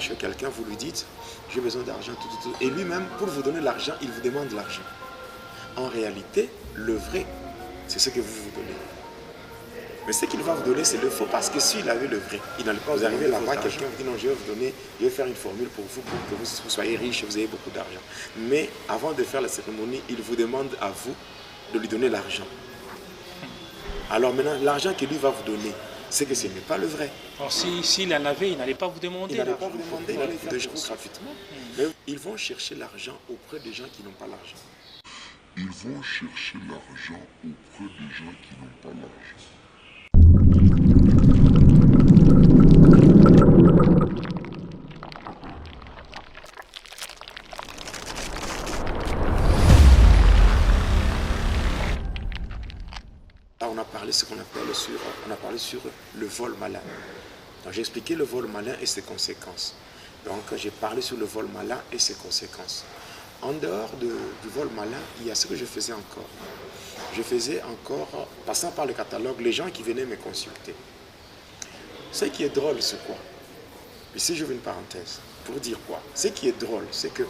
chez quelqu'un, vous lui dites, j'ai besoin d'argent, et lui-même, pour vous donner l'argent, il vous demande l'argent. En réalité, le vrai, c'est ce que vous vous donnez. Mais ce qu'il va vous donner, c'est le faux, parce que s'il avait le vrai, il n'allait pas vous arriver là-bas, quelqu'un vous dit non, je vais vous donner, je vais faire une formule pour que vous soyez riche et vous ayez beaucoup d'argent. Mais avant de faire la cérémonie, il vous demande à vous de lui donner l'argent. Alors maintenant, l'argent qu'il lui va vous donner, c'est que ce n'est pas le vrai. Alors s'il en avait, il n'allait pas vous demander. Il n'allait pas vous demander, il allait faire des gens gratuitement. Mais ils vont chercher l'argent auprès des gens qui n'ont pas l'argent. Ils vont chercher l'argent auprès des gens qui n'ont pas l'argent. On a parlé sur le vol malin. Donc j'ai expliqué le vol malin et ses conséquences. Donc j'ai parlé sur le vol malin et ses conséquences. En dehors du vol malin, il y a ce que je faisais encore. Je faisais encore, passant par le catalogue, les gens qui venaient me consulter. Ce qui est drôle, c'est quoi? Ici, je veux une parenthèse. Pour dire quoi? Ce qui est drôle, c'est que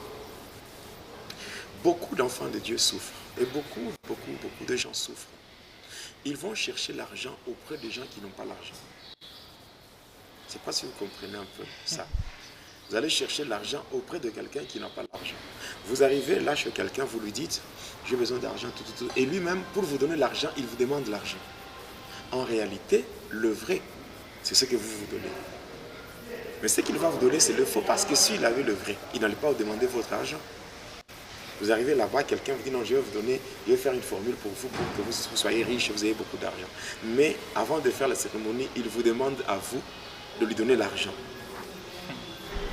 beaucoup d'enfants de Dieu souffrent. Et beaucoup de gens souffrent. Ils vont chercher l'argent auprès des gens qui n'ont pas l'argent. Je ne sais pas si vous comprenez un peu ça. Vous allez chercher l'argent auprès de quelqu'un qui n'a pas l'argent. Vous arrivez là chez quelqu'un, vous lui dites, j'ai besoin d'argent, et lui-même, pour vous donner l'argent, il vous demande l'argent. En réalité, le vrai, c'est ce que vous vous donnez. Mais ce qu'il va vous donner, c'est le faux, parce que s'il avait le vrai, il n'allait pas vous demander votre argent. Vous arrivez là-bas, quelqu'un vous dit non, je vais vous donner, je vais faire une formule pour que vous soyez riche et vous ayez beaucoup d'argent. Mais avant de faire la cérémonie, il vous demande à vous de lui donner l'argent.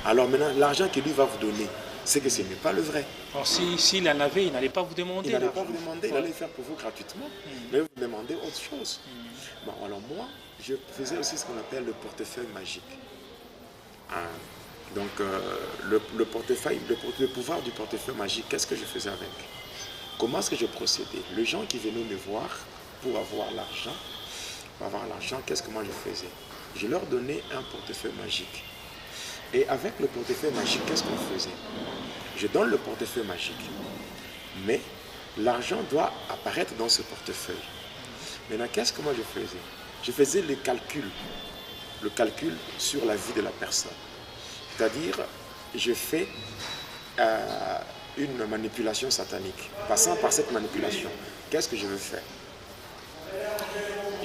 Alors maintenant, l'argent qu'il lui va vous donner, c'est que ce n'est pas le vrai. Alors s'il en avait, il n'allait pas vous demander. Il n'allait pas vous demander, il allait le faire pour vous gratuitement, mais vous demandez autre chose. Bon, alors moi, je faisais aussi ce qu'on appelle le portefeuille magique. Donc, le pouvoir du portefeuille magique, qu'est-ce que je faisais avec? Comment est-ce que je procédais? Les gens qui venaient me voir pour avoir l'argent, qu'est-ce que moi je faisais? Je leur donnais un portefeuille magique. Et avec le portefeuille magique, qu'est-ce qu'on faisait? Je donne le portefeuille magique, mais l'argent doit apparaître dans ce portefeuille. Maintenant, qu'est-ce que moi je faisais? Je faisais le calcul sur la vie de la personne. C'est-à-dire, je fais une manipulation satanique. Passant par cette manipulation, qu'est-ce que je veux faire?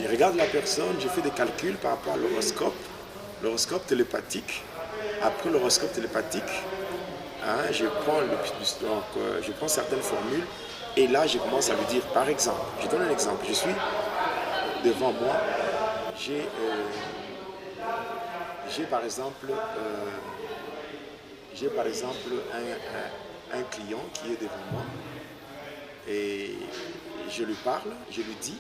Je regarde la personne, je fais des calculs par rapport à l'horoscope télépathique. Après l'horoscope télépathique, je prends certaines formules et là, je commence à lui dire, par exemple, je donne un exemple, je suis devant moi, j'ai par exemple un client qui est devant moi et je lui parle, je lui dis,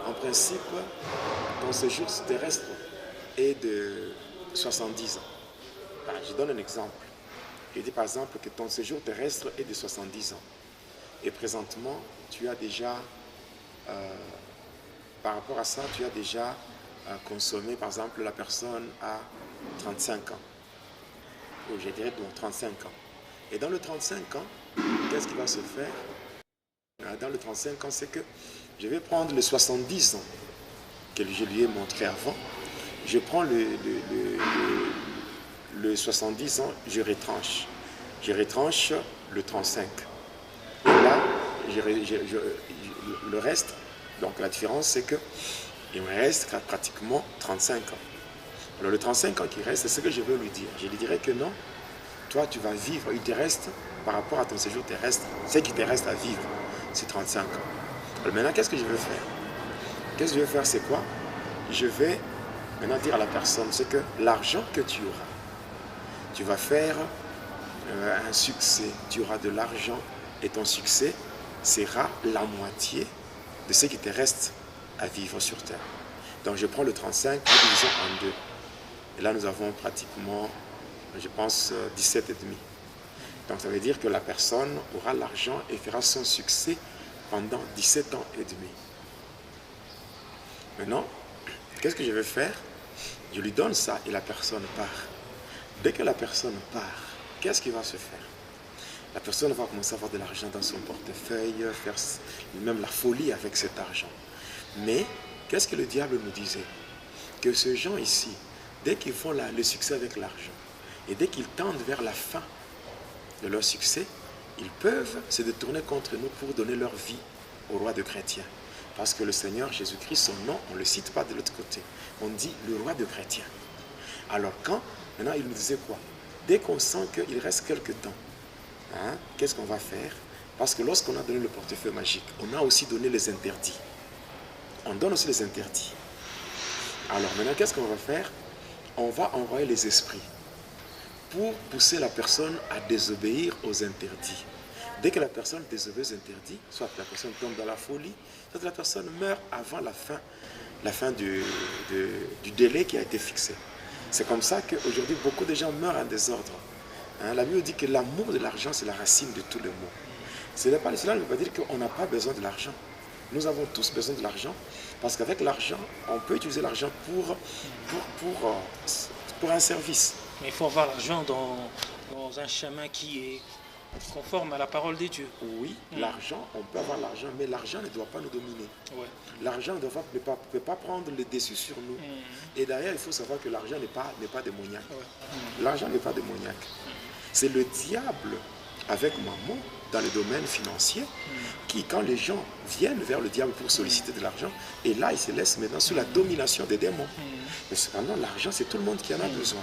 en principe, ton séjour terrestre est de 70 ans. Je donne un exemple. Je dis par exemple que ton séjour terrestre est de 70 ans. Et présentement, tu as déjà, par rapport à ça, tu as déjà consommé, par exemple, la personne a 35 ans. Ou je dirais donc 35 ans. Et dans le 35 ans, qu'est-ce qui va se faire? Dans le 35 ans, c'est que je vais prendre les 70 ans que je lui ai montré avant. Je prends le 70 ans, je retranche. Je retranche le 35. Et là, le reste, donc la différence, c'est que il me reste pratiquement 35 ans. Alors le 35 ans qui reste, c'est ce que je veux lui dire. Je lui dirais que non, toi tu vas vivre, il te reste, par rapport à ton séjour terrestre, ce qui te reste à vivre, c'est 35 ans. Alors maintenant, qu'est-ce que je veux faire? Qu'est-ce que je vais faire, c'est quoi? Je vais maintenant dire à la personne, c'est que l'argent que tu auras, tu vas faire un succès, tu auras de l'argent et ton succès sera la moitié de ce qui te reste à vivre sur terre. Donc je prends le 35, nous divisons en deux. Et là nous avons pratiquement, je pense, 17,5. Donc ça veut dire que la personne aura l'argent et fera son succès pendant 17 ans et demi. Maintenant, qu'est-ce que je vais faire? Je lui donne ça et la personne part. Dès que la personne part, qu'est-ce qui va se faire? La personne va commencer à avoir de l'argent dans son portefeuille, faire même la folie avec cet argent. Mais, qu'est-ce que le diable nous disait? Que ces gens ici, dès qu'ils font le succès avec l'argent, et dès qu'ils tendent vers la fin de leur succès, ils peuvent se détourner contre nous pour donner leur vie au roi de chrétiens. Parce que le Seigneur Jésus-Christ, son nom, on ne le cite pas de l'autre côté. On dit le roi de chrétiens. Alors maintenant il nous disait quoi? Dès qu'on sent qu'il reste quelques temps, hein, qu'est-ce qu'on va faire? Parce que lorsqu'on a donné le portefeuille magique, on a aussi donné les interdits. On donne aussi les interdits. Alors maintenant, qu'est-ce qu'on va faire? On va envoyer les esprits pour pousser la personne à désobéir aux interdits. Dès que la personne désobéit aux interdits, soit la personne tombe dans la folie, soit la personne meurt avant la fin du délai qui a été fixé. C'est comme ça qu'aujourd'hui, beaucoup de gens meurent en désordre. Hein, la Bible dit que l'amour de l'argent, c'est la racine de tous les maux. Cela ne veut pas dire qu'on n'a pas besoin de l'argent. Nous avons tous besoin de l'argent, parce qu'avec l'argent, on peut utiliser l'argent pour un service. Mais il faut avoir l'argent dans un chemin qui est conforme à la parole de Dieu. Oui, l'argent, on peut avoir l'argent, mais l'argent ne doit pas nous dominer. Ouais. L'argent ne peut pas prendre le dessus sur nous. Et d'ailleurs, il faut savoir que l'argent n'est pas démoniaque. Ouais. L'argent n'est pas démoniaque. C'est le diable avec maman dans le domaine financier qui, quand les gens viennent vers le diable pour solliciter de l'argent, et là, ils se laissent maintenant sous la domination des démons. Mais cependant, l'argent, c'est tout le monde qui en a besoin.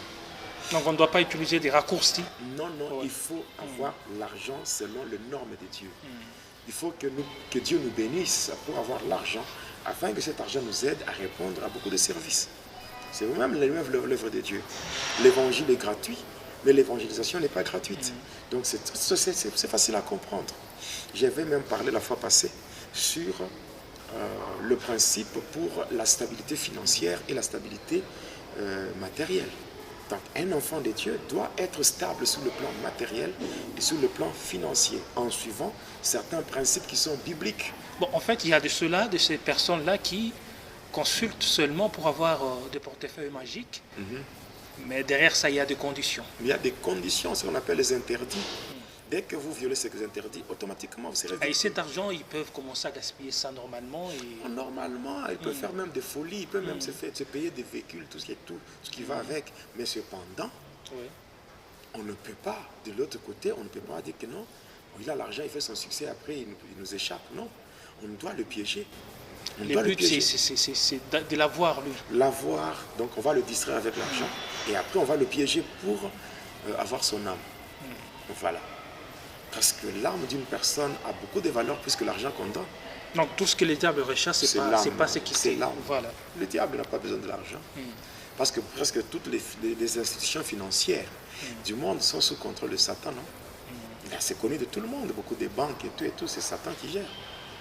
Donc on ne doit pas utiliser des raccourcis. Non, il faut avoir l'argent selon les normes de Dieu. Il faut que Dieu nous bénisse pour avoir l'argent, afin que cet argent nous aide à répondre à beaucoup de services. C'est même l'œuvre de Dieu. L'évangile est gratuit, mais l'évangélisation n'est pas gratuite. Donc c'est facile à comprendre. J'avais même parlé la fois passée sur le principe pour la stabilité financière et la stabilité matérielle. Donc un enfant de Dieu doit être stable sur le plan matériel et sur le plan financier, en suivant certains principes qui sont bibliques. Bon, en fait, il y a de ceux-là, de ces personnes-là qui consultent seulement pour avoir des portefeuilles magiques, mais derrière ça, il y a des conditions. Il y a des conditions, ce qu'on appelle les interdits. Dès que vous violez ces interdits, automatiquement, vous serez victime. Et cet argent, ils peuvent commencer à gaspiller ça normalement. Normalement, ils peuvent faire même des folies, ils peuvent même se payer des véhicules, tout ce qui va avec. Mais cependant, on ne peut pas, de l'autre côté, on ne peut pas dire que non, il a l'argent, il fait son succès, après il nous échappe. Non, on doit le piéger. Le but, c'est de l'avoir, lui. L'avoir, donc on va le distraire avec l'argent, et après on va le piéger pour avoir son âme. Voilà. Parce que l'âme d'une personne a beaucoup de valeur plus que l'argent qu'on donne. Donc tout ce que le diable recherche, c'est pas ce qui c'est l'âme. Voilà. Le diable n'a pas besoin de l'argent. Parce que presque toutes les institutions financières du monde sont sous contrôle de Satan. Non? C'est connu de tout le monde, beaucoup de banques et tout, c'est Satan qui gère.